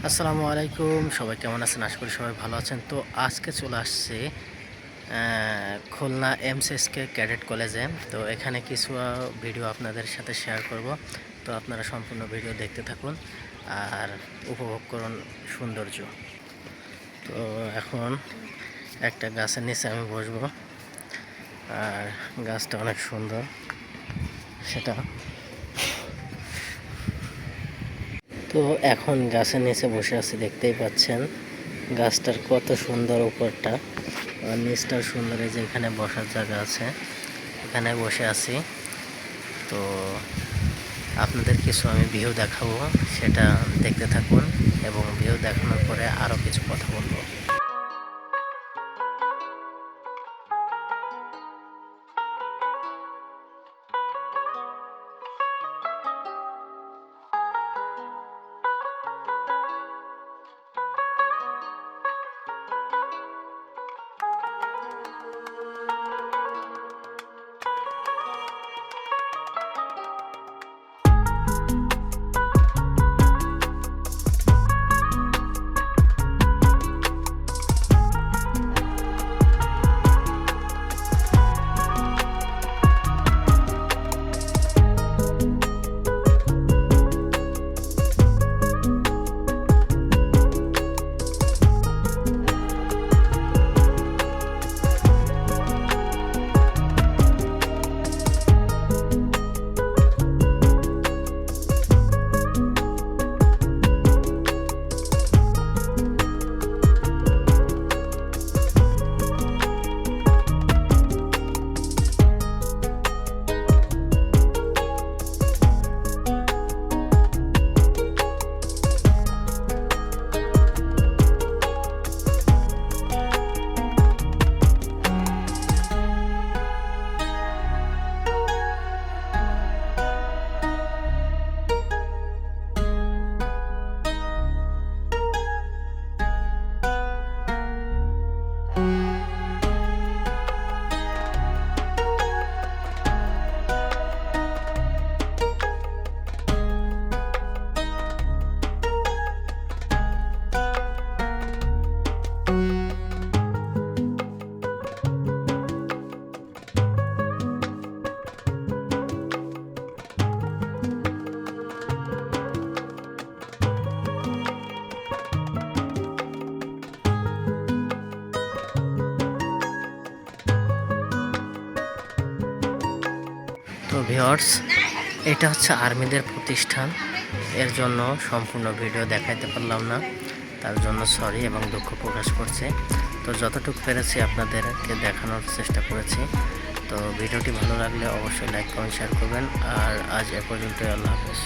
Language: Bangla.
আসসালামু আলাইকুম, সবাই কেমন আছেন? আশা করি সবাই ভালো আছেন। তো আজকে চলে আসছে খুলনা এমসএসকে ক্যাডেট কলেজে। তো এখানে কিছু ভিডিও আপনাদের সাথে শেয়ার করব। তো আপনারা সম্পূর্ণ ভিডিও দেখতে থাকুন আর উপভোগ করুন সৌন্দর্য। তো এখন একটা গাছের নিচে আমি বসবো, আর গাছটা অনেক সুন্দর সেটা। তো এখন গাছের নিচে বসে আছি, দেখতেই পাচ্ছেন গাছটার কত সুন্দর উপরটা আর নিচটার সুন্দর। এই যে এখানে বসার জায়গা আছে, এখানে বসে আছি। তো আপনাদের কিছু আমি ভিউ দেখাবো, সেটা দেখতে থাকুন এবং ভিউ দেখানোর পরে আরও কিছু কথা বলবো। তো ভিউয়ার্স, এটা হচ্ছে আর্মিদের প্রতিষ্ঠান। এর জন্য সম্পূর্ণ ভিডিও দেখাইতে পারলাম না, তার জন্য সরি এবং দুঃখ প্রকাশ করছি। তো যতটুকু পেরেছি আপনাদেরকে দেখানোর চেষ্টা করেছি। তো ভিডিওটি ভালো লাগলে অবশ্যই লাইক কমেন্ট শেয়ার করবেন। আর আজ এ পর্যন্তই, আল্লাহ হাফেজ।